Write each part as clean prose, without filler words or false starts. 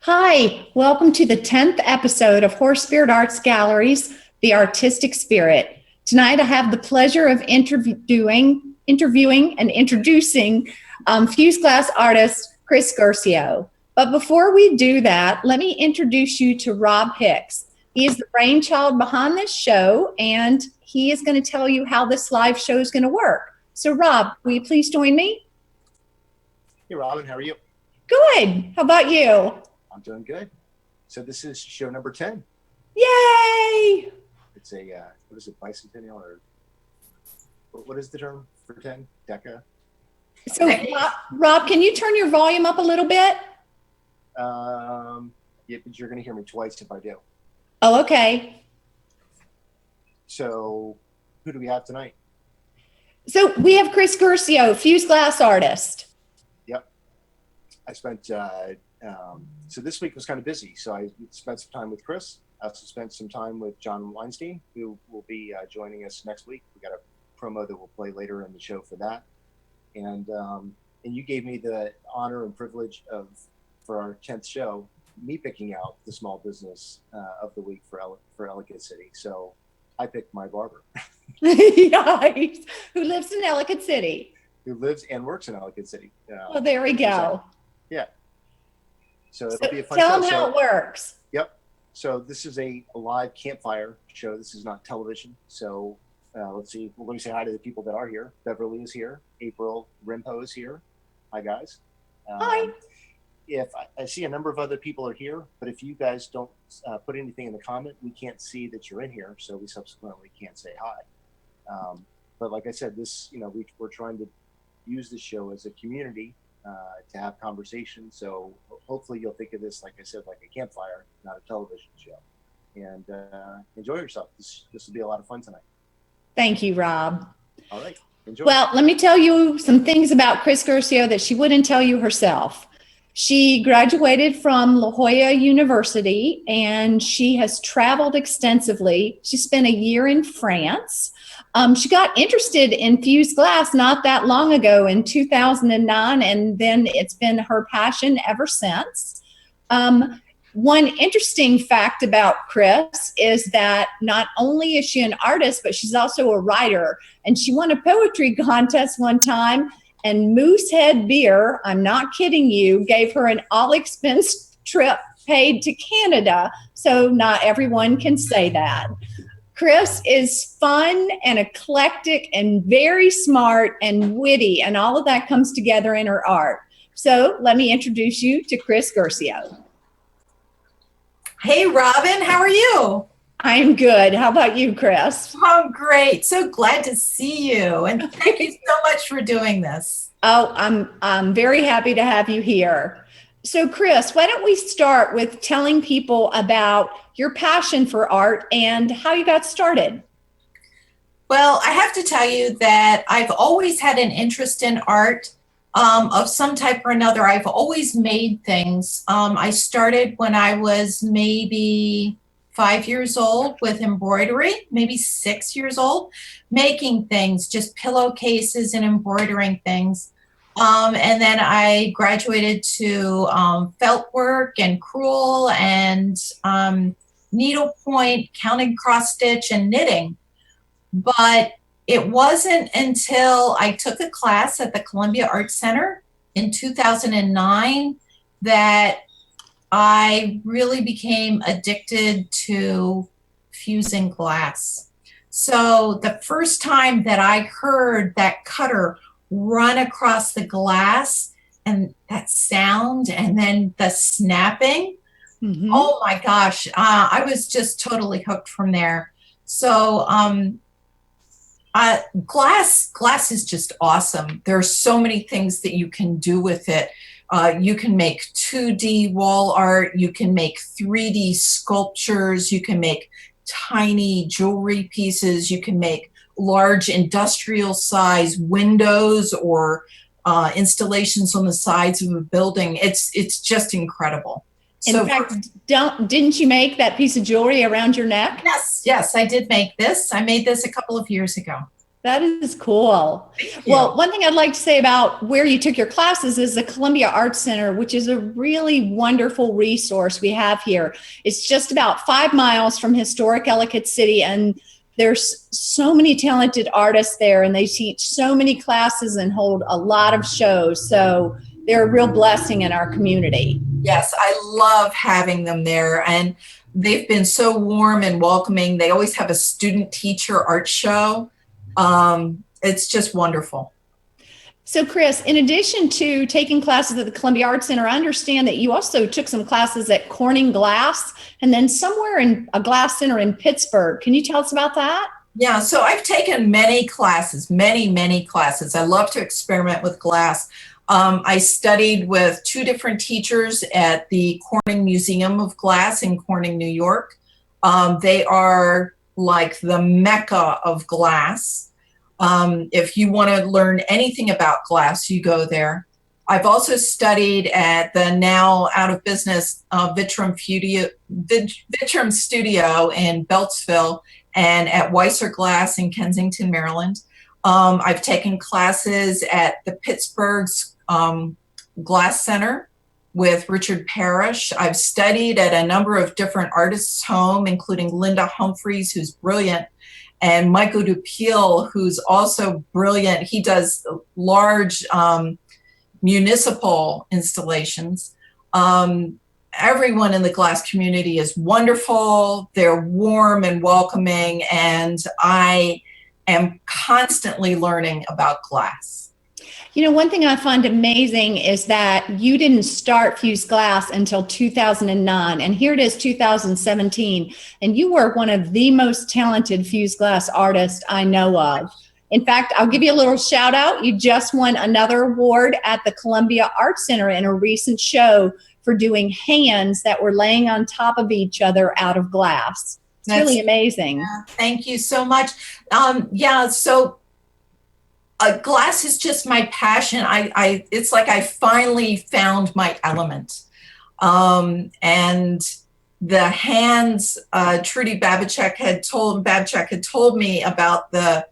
Hi, welcome to the 10th episode of HorseSpirit Arts Gallery's The Artistic Spirit. Tonight I have the pleasure of interviewing and introducing fused glass artist Chris Guercio. But before we do that, let me introduce you to Rob Hix. He is the brainchild behind this show, and he is going to tell you how this live show is going to work. So Rob, will you please join me? Hey Robin, how are you? Good. How about you? I'm doing good. So this is show number 10. Yay! It's a, what is it, bicentennial, or what is the term for 10? Deca? So Rob, can you turn your volume up a little bit? Yeah, but you're going to hear me twice if I do. Oh, okay. So who do we have tonight? So we have Chris Guercio, fused glass artist. Yep. I spent, so this week was kind of busy. So I spent some time with Chris. I also spent some time with John Weinstein, who will be joining us next week. We got a promo that we'll play later in the show for that. And you gave me the honor and privilege of, for our 10th show, me picking out the small business of the week for Ellicott City. So I picked my barber. Nice. Who lives in Ellicott City. Who lives and works in Ellicott City. Well, there we go. Yeah. So it'll be a fun tell show. them how it works. Yep. So this is a live campfire show. This is not television. So let's see. We're going to say hi to the people that are here. Beverly is here. April Rimpo is here. Hi, guys. Hi. If I see a number of other people are here, but if you guys don't put anything in the comment, we can't see that you're in here. So we subsequently can't say hi. But like I said, this, we're trying to use this show as a community to have conversation. So hopefully you'll think of this, like I said, like a campfire, not a television show. And enjoy yourself. This will be a lot of fun tonight. Thank you, Rob. All right. Enjoy. Well, let me tell you some things about Chris Guercio that she wouldn't tell you herself. She graduated from La Jolla University, and she has traveled extensively. She spent a year in France. She got interested in fused glass not that long ago in 2009, and then it's been her passion ever since. One interesting fact about Chris is that not only is she an artist, but she's also a writer. And she won a poetry contest one time, and Moosehead Beer, I'm not kidding you, gave her an all-expense trip paid to Canada. So not everyone can say that. Chris is fun and eclectic and very smart and witty, and all of that comes together in her art. So let me introduce you to Chris Guercio. Hey, Robin, how are you? I'm good. How about you, Chris? I'm great. So glad to see you. And thank you so much for doing this. Oh, I'm very happy to have you here. So, Chris, why don't we start with telling people about your passion for art and how you got started? Well, I have to tell you that I've always had an interest in art of some type or another. I've always made things. I started when I was maybe 5 years old with embroidery, maybe 6 years old, making things, just pillowcases and embroidering things. And then I graduated to felt work and crewel and needlepoint, counting cross stitch and knitting. But it wasn't until I took a class at the Columbia Art Center in 2009 that I really became addicted to fusing glass. So the first time that I heard that cutter run across the glass and that sound and then the snapping, oh my gosh, I was just totally hooked from there. So glass is just awesome. There are so many things that you can do with it. You can make 2D wall art, you can make 3D sculptures, you can make tiny jewelry pieces, you can make large industrial size windows or installations on the sides of a building. It's just incredible. In fact, didn't you make that piece of jewelry around your neck? Yes, I did make this. I made this a couple of years ago. That is cool. Well, one thing I'd like to say about where you took your classes is the Columbia Arts Center, which is a really wonderful resource we have here. It's just about 5 miles from historic Ellicott City, and there's so many talented artists there, and they teach so many classes and hold a lot of shows. So they're a real blessing in our community. Yes, I love having them there, and they've been so warm and welcoming. They always have a student-teacher art show. It's just wonderful. So, Chris, in addition to taking classes at the Columbia Arts Center, I understand that you also took some classes at Corning Glass and then somewhere in a glass center in Pittsburgh. Can you tell us about that? Yeah, so I've taken many classes, many classes. I love to experiment with glass. I studied with 2 different teachers at the Corning Museum of Glass in Corning, New York. They are like the mecca of glass. If you want to learn anything about glass, you go there. I've also studied at the now out of business Vitrum Studio in Beltsville and at Weiser Glass in Kensington, Maryland. I've taken classes at the Pittsburgh's Glass Center with Richard Parrish. I've studied at a number of different artists' home, including Linda Humphreys, who's brilliant, and Michael Dupiel, who's also brilliant. He does large municipal installations. Everyone in the glass community is wonderful. They're warm and welcoming, and I am constantly learning about glass. You know, one thing I find amazing is that you didn't start Fused Glass until 2009, and here it is 2017, and you were one of the most talented Fused Glass artists I know of. In fact, I'll give you a little shout out. You just won another award at the Columbia Arts Center in a recent show for doing hands that were laying on top of each other out of glass. It's really amazing. Yeah, thank you so much. Glass is just my passion. It's like I finally found my element. And the hands, Trudy Babachek had told me about the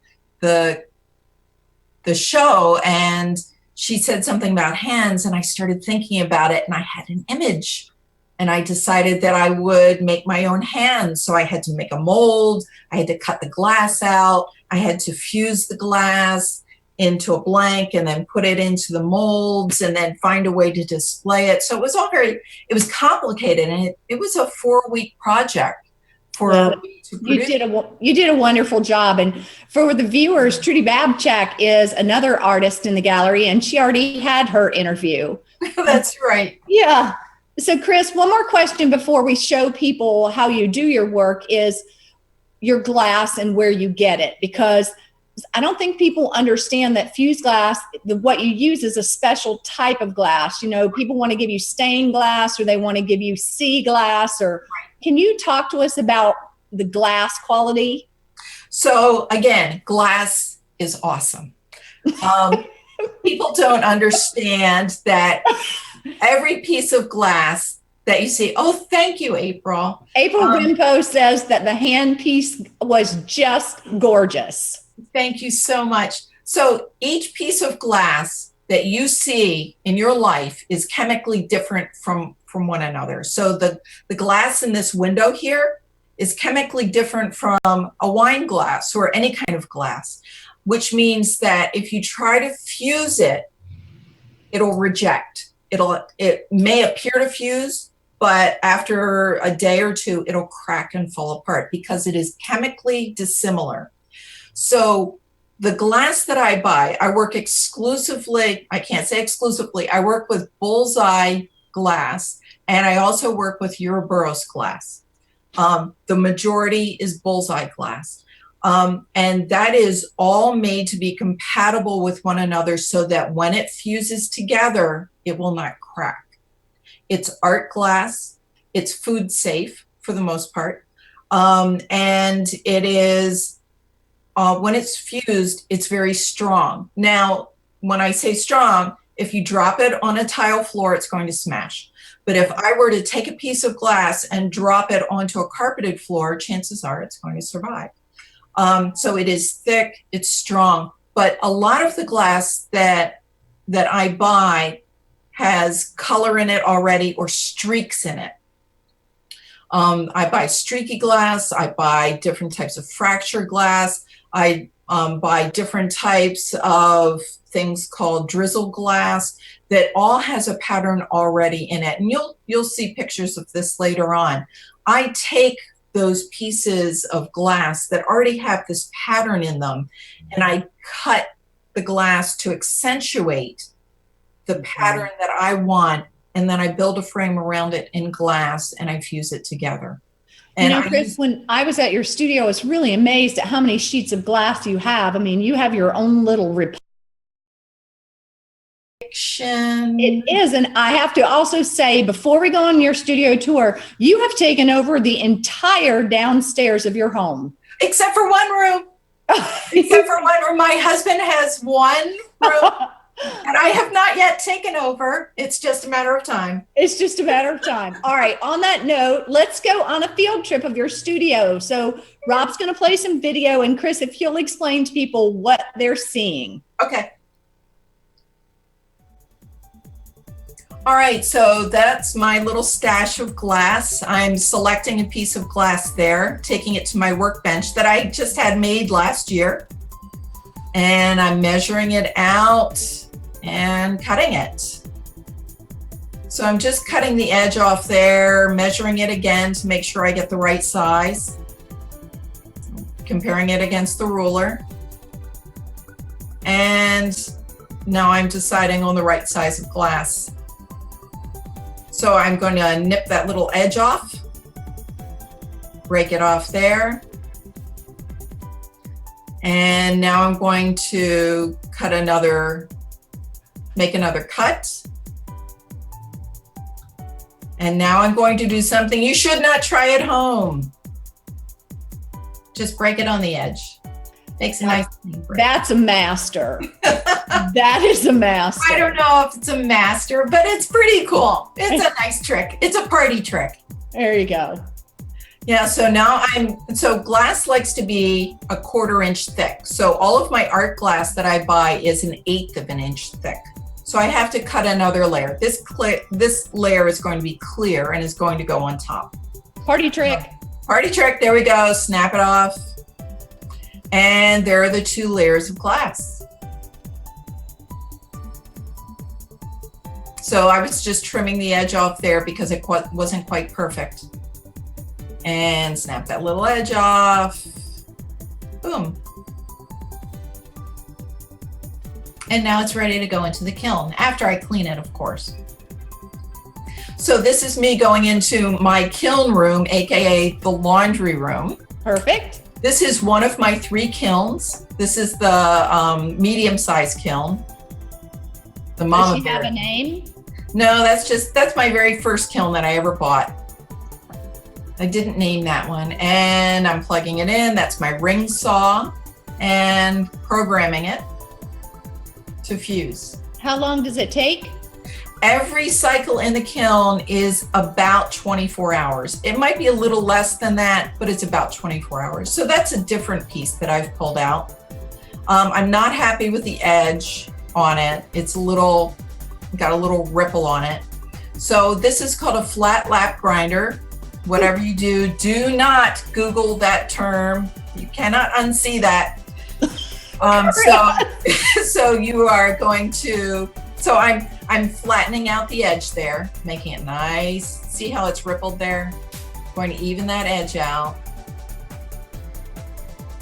show, and she said something about hands, and I started thinking about it, and I had an image, and I decided that I would make my own hands. So I had to make a mold. I had to cut the glass out. I had to fuse the glass into a blank and then put it into the molds and then find a way to display it. So it was it was complicated, and it was a 4-week project for me to produce. You did a wonderful job. And for the viewers, Trudy Babchak is another artist in the gallery, and she already had her interview. That's right. Yeah. So Chris, one more question before we show people how you do your work is your glass and where you get it, because I don't think people understand that fused glass, what you use is a special type of glass. You know, people want to give you stained glass, or they want to give you sea glass, or can you talk to us about the glass quality? So again, glass is awesome. People don't understand that every piece of glass that you see, oh, thank you, April. April Wimpo says that the hand piece was just gorgeous. Thank you so much. So each piece of glass that you see in your life is chemically different from one another. So the glass in this window here is chemically different from a wine glass or any kind of glass, which means that if you try to fuse it, it'll reject. It may appear to fuse, but after a day or two, it'll crack and fall apart because it is chemically dissimilar. So the glass that I buy, I work exclusively, I can't say exclusively, I work with Bullseye glass, and I also work with Ouroboros glass. The majority is Bullseye glass. And that is all made to be compatible with one another so that when it fuses together, it will not crack. It's art glass. It's food safe for the most part. And it is, when it's fused, it's very strong. Now, when I say strong, if you drop it on a tile floor, it's going to smash. But if I were to take a piece of glass and drop it onto a carpeted floor, chances are it's going to survive. So it is thick, it's strong, but a lot of the glass that I buy has color in it already or streaks in it. I buy streaky glass. I buy different types of fracture glass. I buy different types of things called drizzle glass that all has a pattern already in it. And you'll see pictures of this later on. I take those pieces of glass that already have this pattern in them, and I cut the glass to accentuate the pattern that I want, and then I build a frame around it in glass and I fuse it together. And Chris, when I was at your studio, I was really amazed at how many sheets of glass you have. I mean, you have your own little It is. And I have to also say, before we go on your studio tour, you have taken over the entire downstairs of your home. Except for one room. Except for one room. My husband has one room. And I have not yet taken over. It's just a matter of time. It's just a matter of time. All right. On that note, let's go on a field trip of your studio. So Rob's going to play some video. And Chris, if you'll explain to people what they're seeing. Okay. All right. So that's my little stash of glass. I'm selecting a piece of glass there, taking it to my workbench that I just had made last year. And I'm measuring it out and cutting it. So I'm just cutting the edge off there, measuring it again to make sure I get the right size, comparing it against the ruler. And now I'm deciding on the right size of glass. So I'm going to nip that little edge off, break it off there. And now I'm going to make another cut. And now I'm going to do something you should not try at home. Just break it on the edge. Makes a nice clean break. That's a master. That is a master. I don't know if it's a master, but it's pretty cool. It's a nice trick. It's a party trick. There you go. Yeah, so now so glass likes to be 1/4 inch thick. So all of my art glass that I buy is 1/8 of an inch thick. So I have to cut another layer. This layer is going to be clear and is going to go on top. Party trick. Party trick, there we go, snap it off. And there are the 2 layers of glass. So I was just trimming the edge off there because it wasn't quite perfect. And snap that little edge off. Boom. And now it's ready to go into the kiln, after I clean it, of course. So this is me going into my kiln room, AKA the laundry room. Perfect. This is one of my 3 kilns. This is the medium-sized kiln. The mama Does she have a name? No, that's my very first kiln that I ever bought. I didn't name that one. And I'm plugging it in. That's my ring saw and programming it to fuse. How long does it take? Every cycle in the kiln is about 24 hours. It might be a little less than that, but it's about 24 hours. So that's a different piece that I've pulled out. I'm not happy with the edge on it. It's got a little ripple on it. So this is called a flat lap grinder. Whatever you do not Google that term. You cannot unsee that. So you are going to, so I'm flattening out the edge there, making it nice. See how it's rippled there? Going to even that edge out.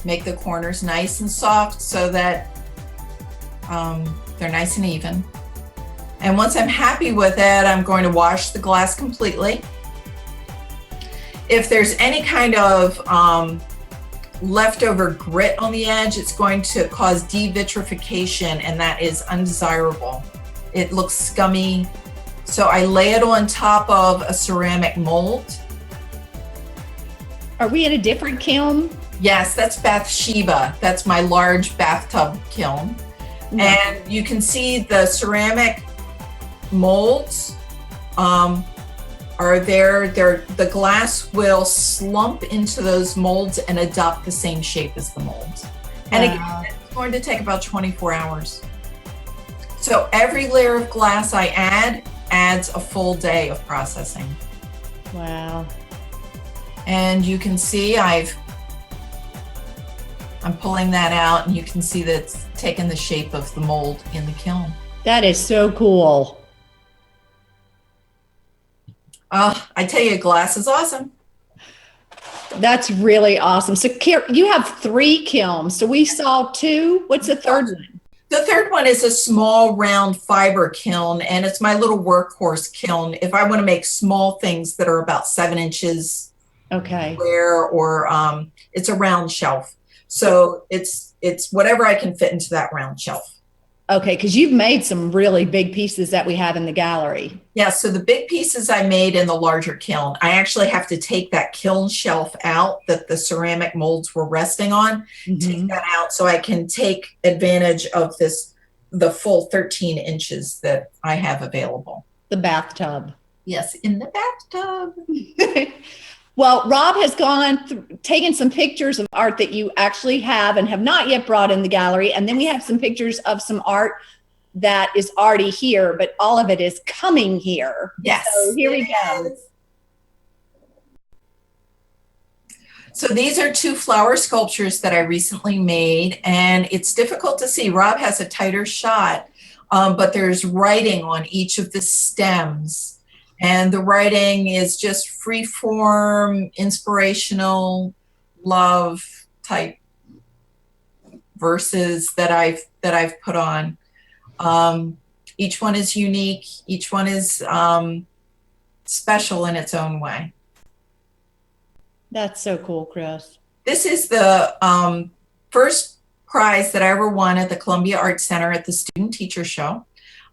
Make the corners nice and soft so that they're nice and even. And once I'm happy with it, I'm going to wash the glass completely. If there's any kind of leftover grit on the edge, it's going to cause devitrification, and that is undesirable. It looks scummy. So I lay it on top of a ceramic mold. Are we in a different kiln? Yes, that's Bathsheba. That's my large bathtub kiln. Mm-hmm. And you can see the ceramic molds are there. The glass will slump into those molds and adopt the same shape as the molds. And again, it's going to take about 24 hours. So every layer of glass I adds a full day of processing. Wow. And you can see I'm pulling that out, and you can see that it's taken the shape of the mold in the kiln. That is so cool. I tell you, glass is awesome. That's really awesome. So you have 3 kilns. So we saw 2. What's the third one? The third one is a small round fiber kiln, and it's my little workhorse kiln. If I want to make small things that are about 7 inches square, or it's a round shelf. So it's whatever I can fit into that round shelf. Okay, because you've made some really big pieces that we have in the gallery. Yeah, so the big pieces I made in the larger kiln, I actually have to take that kiln shelf out that the ceramic molds were resting on, take that out so I can take advantage of the full 13 inches that I have available. The bathtub. Yes, in the bathtub. Well, Rob has taken some pictures of art that you actually have and have not yet brought in the gallery. And then we have some pictures of some art that is already here, but all of it is coming here. Yes. So here we go. So these are 2 flower sculptures that I recently made, and it's difficult to see. Rob has a tighter shot, but there's writing on each of the stems. And the writing is just free form, inspirational, love type verses that I've put on. Each one is unique. Each one is special in its own way. That's so cool, Chris. This is the first prize that I ever won at the Columbia Art Center at the Student Teacher Show.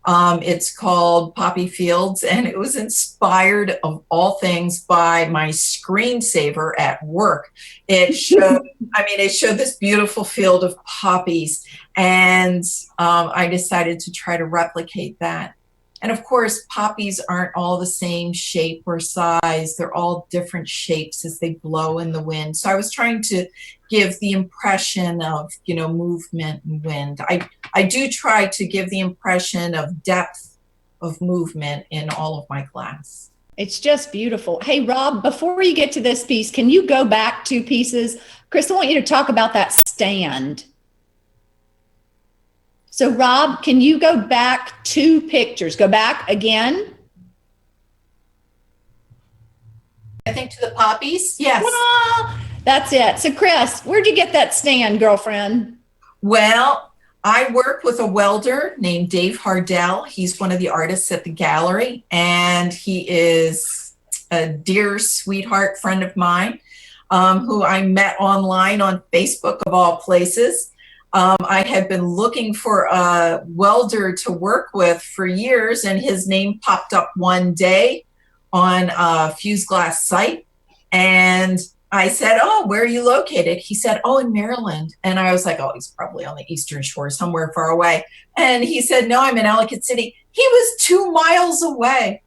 It's called Poppy Fields, and it was inspired of all things by my screensaver at work. It showed, it showed this beautiful field of poppies, and I decided to try to replicate that. And of course, poppies aren't all the same shape or size. They're all different shapes as they blow in the wind. So I was trying to give the impression of, movement and wind. I do try to give the impression of depth of movement in all of my glass. It's just beautiful. Hey, Rob, before you get to this piece, can you go back 2 pieces? Chris, I want you to talk about that stand. So Rob, can you go back 2 pictures? Go back again. I think to the poppies. Yes. Well, that's it. So Chris, where'd you get that stand, girlfriend? Well, I work with a welder named Dave Hardell. He's one of the artists at the gallery, and he is a dear sweetheart friend of mine who I met online on Facebook of all places. I had been looking for a welder to work with for years, and his name popped up one day on a fused glass site. And I said, "Oh, where are you located?" He said, "Oh, in Maryland." And I was like, "Oh, he's probably on the Eastern Shore, somewhere far away." And he said, "No, I'm in Ellicott City." He was 2 miles away.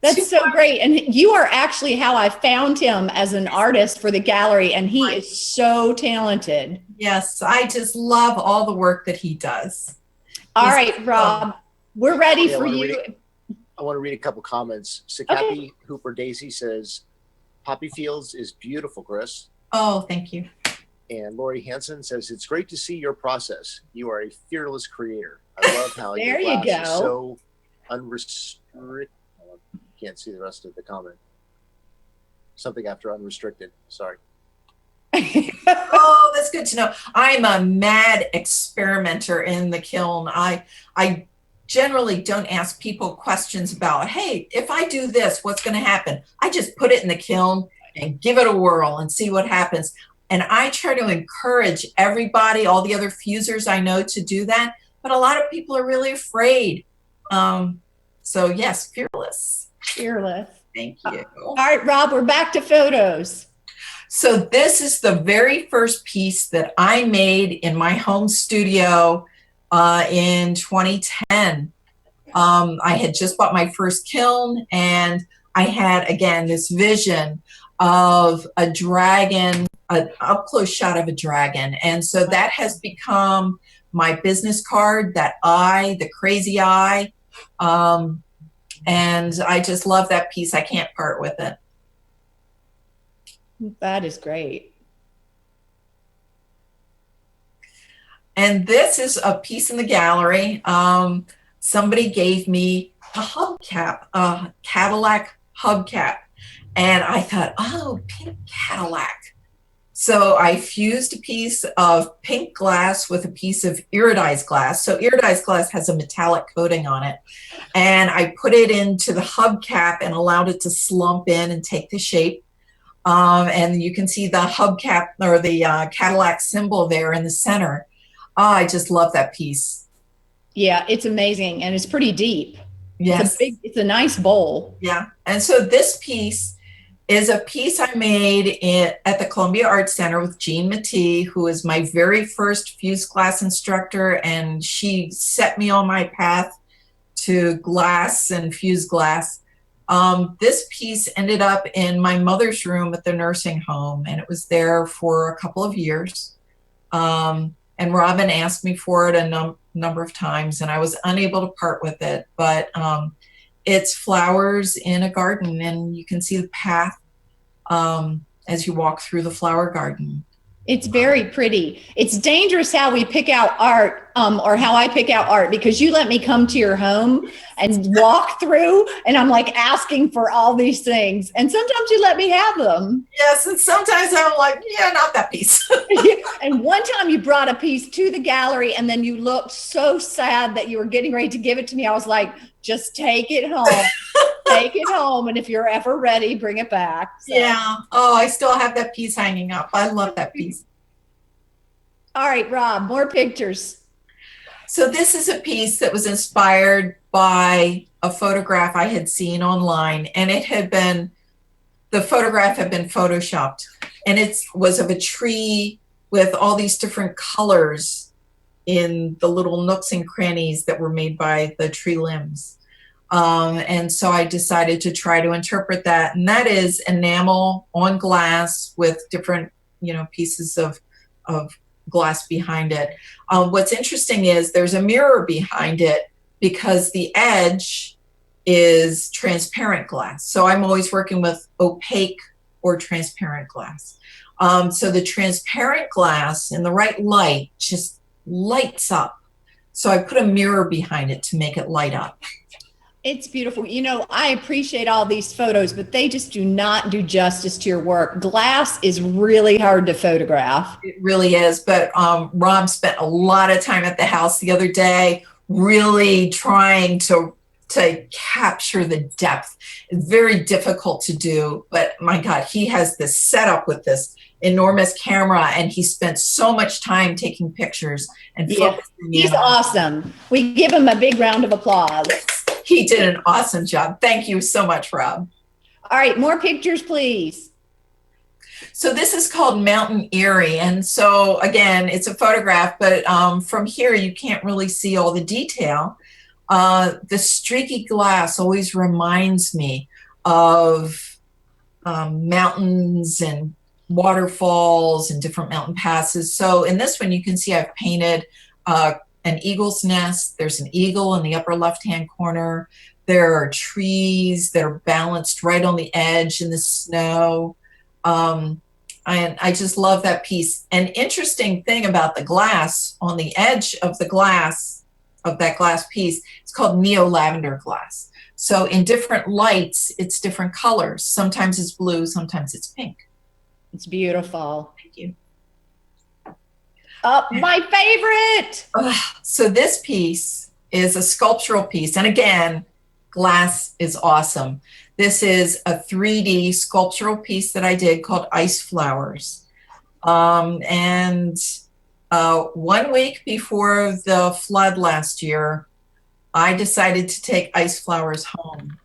That's so great. And you are actually how I found him as an artist for the gallery. And he is so talented. Yes, I just love all the work that he does. All right, Rob, we're ready for you. I want to read a couple comments. Sikapi Hooper Daisy says, "Poppy Fields is beautiful, Chris." Oh, thank you. And Lori Hansen says, "It's great to see your process. You are a fearless creator. I love how There your you glass is go. so unrestricted." Can't see the rest of the comment. Something after unrestricted. Sorry. Oh, that's good to know. I'm a mad experimenter in the kiln. I generally don't ask people questions about, hey, if I do this, what's going to happen? I just put it in the kiln and give it a whirl and see what happens. And I try to encourage everybody, all the other fusers I know, to do that. But a lot of people are really afraid. So yes, fearless. Fearless. Thank you. All right, Rob, we're back to photos. So this is the very first piece that I made in my home studio in 2010. I had just bought my first kiln, and I had, again, this vision of a dragon, an up-close shot of a dragon. And so that has become my business card, that eye, the crazy eye. And I just love that piece. I can't part with it. That is great. And this is a piece in the gallery. Somebody gave me a hubcap, a Cadillac hubcap. And I thought, oh, pink Cadillac. So I fused a piece of pink glass with a piece of iridized glass. So iridized glass has a metallic coating on it. And I put it into the hubcap and allowed it to slump in and take the shape. And you can see the hubcap or the Cadillac symbol there in the center. Oh, I just love that piece. Yeah, it's amazing. And it's pretty deep. Yes. It's a nice bowl. Yeah. And so this piece is a piece I made at the Columbia Art Center with Jean Matee, who is my very first fused glass instructor. And she set me on my path to glass and fused glass. This piece ended up in my mother's room at the nursing home, and it was there for a couple of years. And Robin asked me for it a number of times, and I was unable to part with it. But it's flowers in a garden, and you can see the path as you walk through the flower garden. It's very pretty. It's dangerous how we pick out art, or how I pick out art, because you let me come to your home and walk through, and I'm like asking for all these things. And sometimes you let me have them. Yes, and sometimes I'm like, yeah, not that piece. And one time you brought a piece to the gallery, and then you looked so sad that you were getting ready to give it to me. I was like, just take it home. Take it home, and if you're ever ready, bring it back. So. Yeah. Oh, I still have that piece hanging up. I love that piece. All right, Rob, more pictures. So this is a piece that was inspired by a photograph I had seen online, and the photograph had been photoshopped, and it was of a tree with all these different colors in the little nooks and crannies that were made by the tree limbs. And so I decided to try to interpret that. And that is enamel on glass with different, pieces of glass behind it. What's interesting is there's a mirror behind it because the edge is transparent glass. So I'm always working with opaque or transparent glass. So the transparent glass in the right light just lights up. So I put a mirror behind it to make it light up. It's beautiful. I appreciate all these photos, but they just do not do justice to your work. Glass is really hard to photograph. It really is. But Rob spent a lot of time at the house the other day, really trying to capture the depth. It's very difficult to do, but my God, he has this setup with this enormous camera, and he spent so much time taking pictures and focusing. He's awesome. We give him a big round of applause. He did an awesome job. Thank you so much, Rob. All right, more pictures, please. So this is called Mountain Erie. And so again, it's a photograph, but from here, you can't really see all the detail. The streaky glass always reminds me of mountains and waterfalls and different mountain passes. So in this one, you can see I've painted an eagle's nest. There's an eagle in the upper left-hand corner. There are trees that are balanced right on the edge in the snow. And I just love that piece. An interesting thing about the glass on the edge of that glass piece, it's called neo-lavender glass. So in different lights, it's different colors. Sometimes it's blue, sometimes it's pink. It's beautiful. Thank you. My favorite. So this piece is a sculptural piece. And again, glass is awesome. This is a 3D sculptural piece that I did called Ice Flowers. 1 week before the flood last year, I decided to take Ice Flowers home.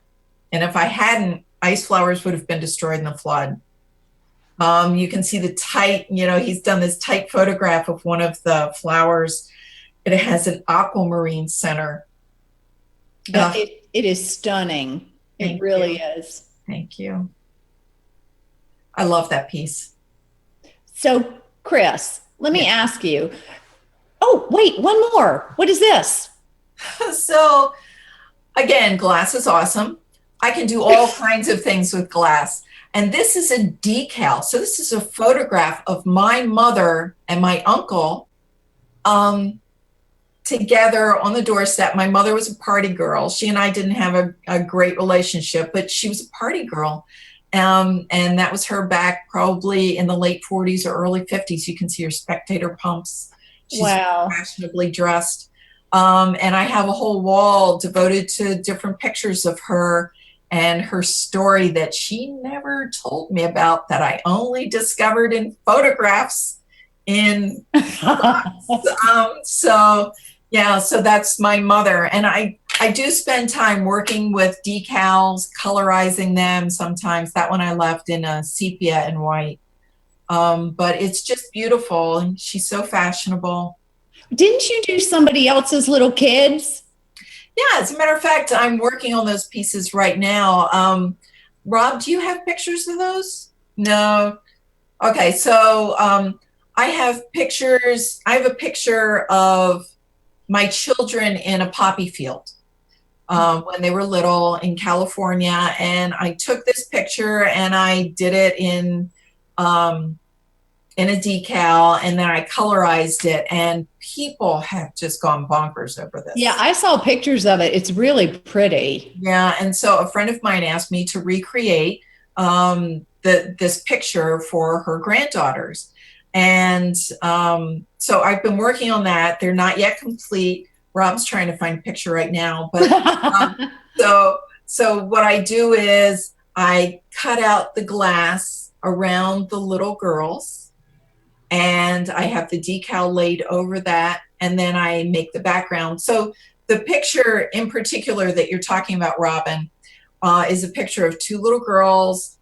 And if I hadn't, Ice Flowers would have been destroyed in the flood. You can see the tight, he's done this tight photograph of one of the flowers. It has an aquamarine center. It is stunning. It really is. Thank you. I love that piece. So, Chris, let me ask you. Oh, wait, one more. What is this? So, again, glass is awesome. I can do all kinds of things with glass. And this is a decal. So this is a photograph of my mother and my uncle together on the doorstep. My mother was a party girl. She and I didn't have a great relationship, but she was a party girl. And that was her back probably in the late 40s or early 50s. You can see her spectator pumps. She's fashionably dressed. And I have a whole wall devoted to different pictures of her and her story that she never told me about, that I only discovered in photographs in so that's my mother. And I do spend time working with decals, colorizing them sometimes. That one I left in a sepia and white. But it's just beautiful, and she's so fashionable. Didn't you do somebody else's little kids? Yeah, as a matter of fact, I'm working on those pieces right now. Rob, do you have pictures of those? No. Okay, so I have pictures. I have a picture of my children in a poppy field when they were little in California, and I took this picture and I did it in a decal, and then I colorized it, and people have just gone bonkers over this. Yeah, I saw pictures of it. It's really pretty. Yeah, and so a friend of mine asked me to recreate this picture for her granddaughters. And so I've been working on that. They're not yet complete. Rob's trying to find a picture right now. But so what I do is I cut out the glass around the little girls, and I have the decal laid over that, and then I make the background. So the picture in particular that you're talking about, Robin, is a picture of two little girls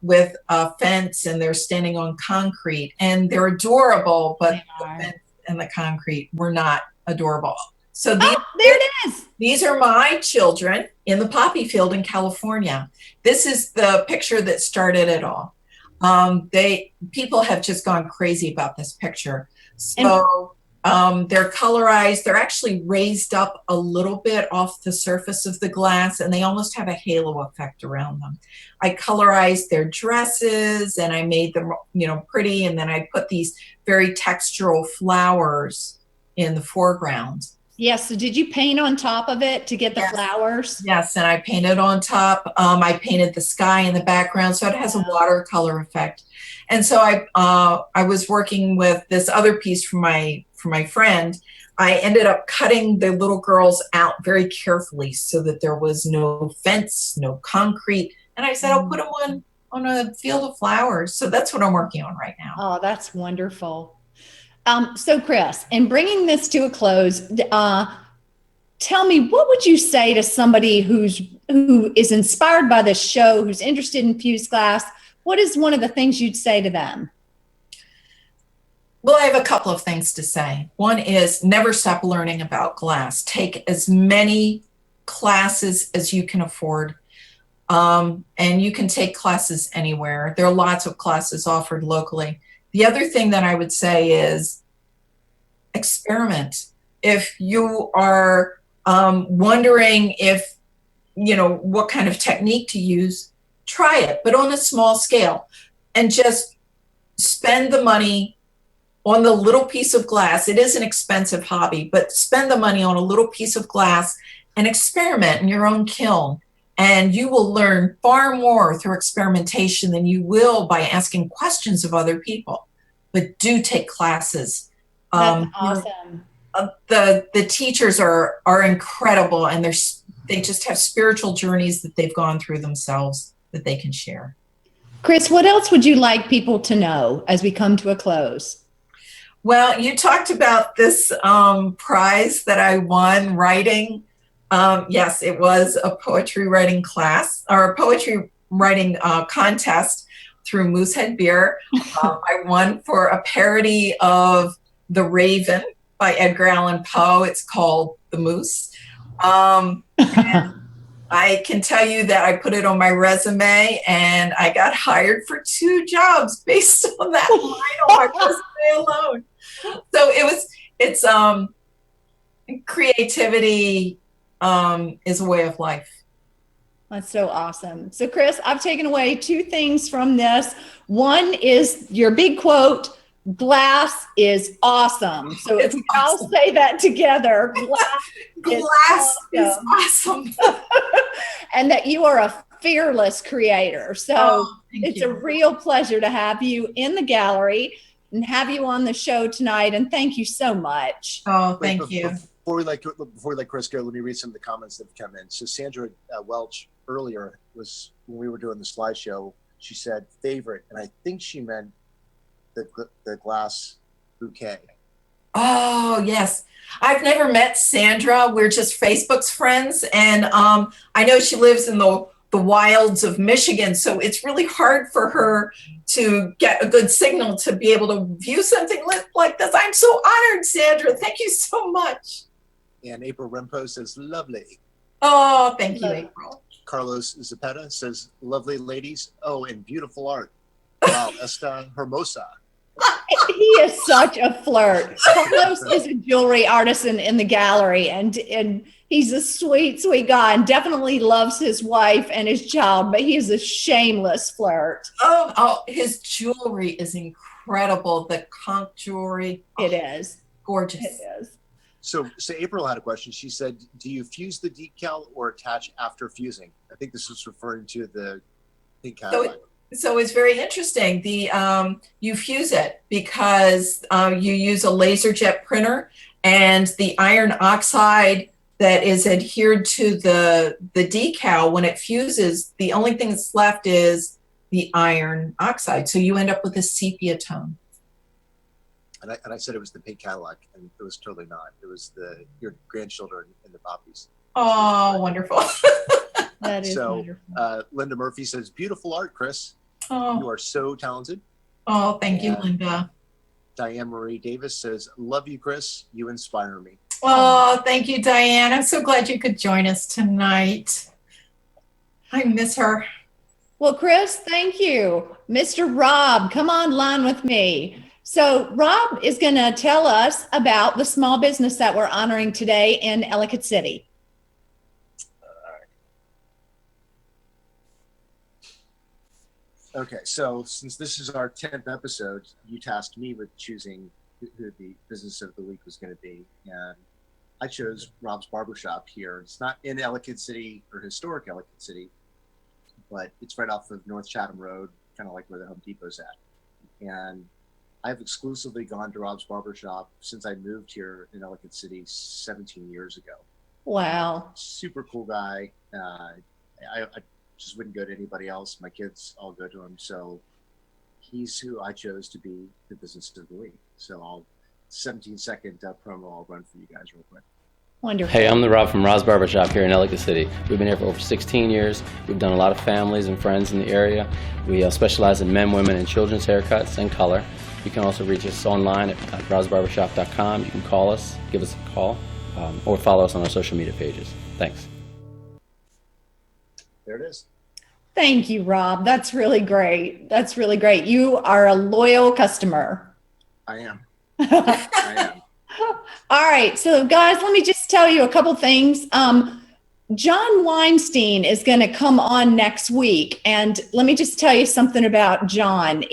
with a fence, and they're standing on concrete, and they're adorable, but the fence and the concrete were not adorable. So there it is. These are my children in the poppy field in California. This is the picture that started it all. People have just gone crazy about this picture. So they're colorized. They're actually raised up a little bit off the surface of the glass, and they almost have a halo effect around them. I colorized their dresses, and I made them, pretty. And then I put these very textural flowers in the foreground. Yes. So did you paint on top of it to get the flowers? Yes, and I painted on top. I painted the sky in the background, so it has a watercolor effect. And so I was working with this other piece for my friend. I ended up cutting the little girls out very carefully so that there was no fence, no concrete. And I said, I'll put them on a field of flowers. So that's what I'm working on right now. Oh, that's wonderful. So Chris, in bringing this to a close, tell me, what would you say to somebody who is inspired by this show, who's interested in fused glass? What is one of the things you'd say to them? Well, I have a couple of things to say. One is never stop learning about glass. Take as many classes as you can afford. And you can take classes anywhere. There are lots of classes offered locally. The other thing that I would say is experiment. If you are wondering what kind of technique to use, try it, but on a small scale, and just spend the money on the little piece of glass. It is an expensive hobby, but spend the money on a little piece of glass and experiment in your own kiln. And you will learn far more through experimentation than you will by asking questions of other people. But do take classes. That's awesome. The teachers are incredible, and they just have spiritual journeys that they've gone through themselves that they can share. Chris, what else would you like people to know as we come to a close? Well, you talked about this prize that I won writing. Yes, it was a poetry writing class, or a poetry writing contest through Moosehead Beer. I won for a parody of The Raven by Edgar Allan Poe. It's called The Moose. And I can tell you that I put it on my resume, and I got hired for 2 jobs based on that line on my resume alone. So it's creativity is a way of life. That's so awesome. So Chris, I've taken away 2 things from this. One is your big quote, glass is awesome. So if we all say that together, glass is awesome. And that you are a fearless creator. So it's a real pleasure to have you in the gallery and have you on the show tonight. And thank you so much. Oh, thank you. Before we let Chris go, let me read some of the comments that have come in. So Sandra Welch earlier was, when we were doing the slideshow, she said favorite, and I think she meant the glass bouquet. Oh, yes. I've never met Sandra. We're just Facebook's friends. And I know she lives in the wilds of Michigan. So it's really hard for her to get a good signal to be able to view something like this. I'm so honored, Sandra. Thank you so much. And April Rempo says, lovely. Oh, thank you, April. Carlos Zapeta says, lovely ladies. Oh, and beautiful art. Wow, esta hermosa. He is such a flirt. Carlos is a jewelry artisan in the gallery, and he's a sweet, sweet guy, and definitely loves his wife and his child, but he is a shameless flirt. Oh, his jewelry is incredible. The conch jewelry. It is. Gorgeous. It is. So April had a question. She said, do you fuse the decal or attach after fusing? I think this was referring to the pink Cadillac. So it's very interesting. You fuse it because you use a laser jet printer, and the iron oxide that is adhered to the decal, when it fuses, the only thing that's left is the iron oxide. So you end up with a sepia tone. And I said it was the pink Cadillac, and it was totally not. It was your grandchildren and the poppies. Oh, wonderful. That is wonderful. Linda Murphy says, beautiful art, Chris. Oh. You are so talented. Oh, thank you, Linda. Diane Marie Davis says, love you, Chris. You inspire me. Oh, thank you, Diane. I'm so glad you could join us tonight. I miss her. Well, Chris, thank you. Mr. Rob, come online with me. So Rob is going to tell us about the small business that we're honoring today in Ellicott City. Okay, so since this is our 10th episode, you tasked me with choosing who the business of the week was going to be. And I chose Rob's Barbershop here. It's not in Ellicott City or historic Ellicott City, but it's right off of North Chatham Road, kind of like where the Home Depot's at. And I've exclusively gone to Rob's Barbershop since I moved here in Ellicott City 17 years ago. Wow. Super cool guy. I just wouldn't go to anybody else. My kids all go to him. So he's who I chose to be the business of the week. So 17-second promo I'll run for you guys real quick. Wonderful. Hey, I'm the Rob from Rob's Barbershop here in Ellicott City. We've been here for over 16 years. We've done a lot of families and friends in the area. We specialize in men, women, and children's haircuts and color. You can also reach us online at robsbarbershop.com. You can call us, give us a call, or follow us on our social media pages. Thanks. There it is. Thank you, Rob. That's really great. That's really great. You are a loyal customer. I am. I am. All right. So guys, let me just tell you a couple things. John Weinstein is going to come on next week. And let me just tell you something about John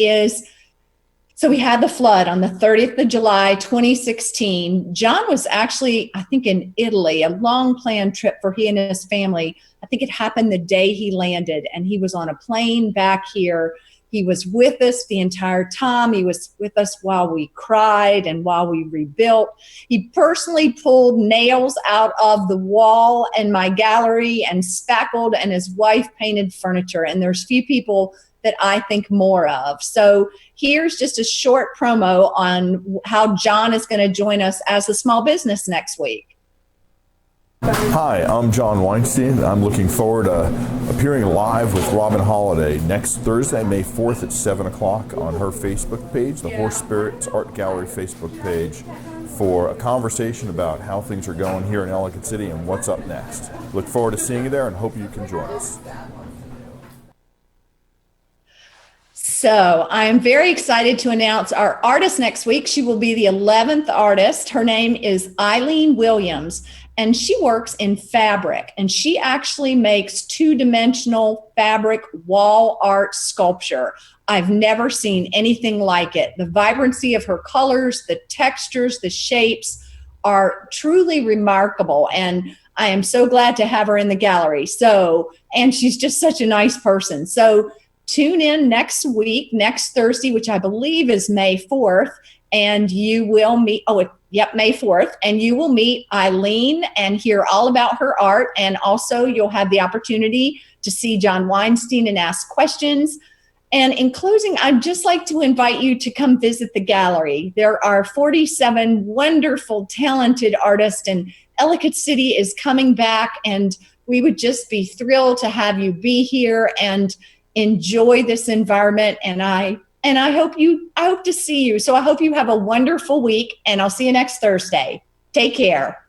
so we had the flood on the 30th of July, 2016. John was actually, I think, in Italy, a long planned trip for he and his family. I think it happened the day he landed, and he was on a plane back here. He was with us the entire time. He was with us while we cried and while we rebuilt. He personally pulled nails out of the wall in my gallery and spackled, and his wife painted furniture. And there's few people that I think more of. So here's just a short promo on how John is going to join us as a small business next week. Hi, I'm John Weinstein. I'm looking forward to appearing live with Robin Holliday next Thursday, May 4th at 7 o'clock on her Facebook page, the HorseSpirit Art Gallery Facebook page. for a conversation about how things are going here in Ellicott City and what's up next. Look forward to seeing you there and hope you can join us. So I am very excited to announce our artist next week. She will be the 11th artist. Her name is Eileen Williams, and she works in fabric, and she actually makes two-dimensional fabric wall art sculpture. I've never seen anything like it. The vibrancy of her colors, the textures, the shapes are truly remarkable, and I am so glad to have her in the gallery. So, and she's just such a nice person. So tune in next week, next Thursday, which I believe is May 4th, and you will meet, May 4th, and you will meet Eileen and hear all about her art. And also you'll have the opportunity to see John Weinstein and ask questions. And in closing, I'd just like to invite you to come visit the gallery. There are 47 wonderful, talented artists, and Ellicott City is coming back, and we would just be thrilled to have you be here and enjoy this environment. And I hope to see you. So I hope you have a wonderful week, and I'll see you next Thursday. Take care.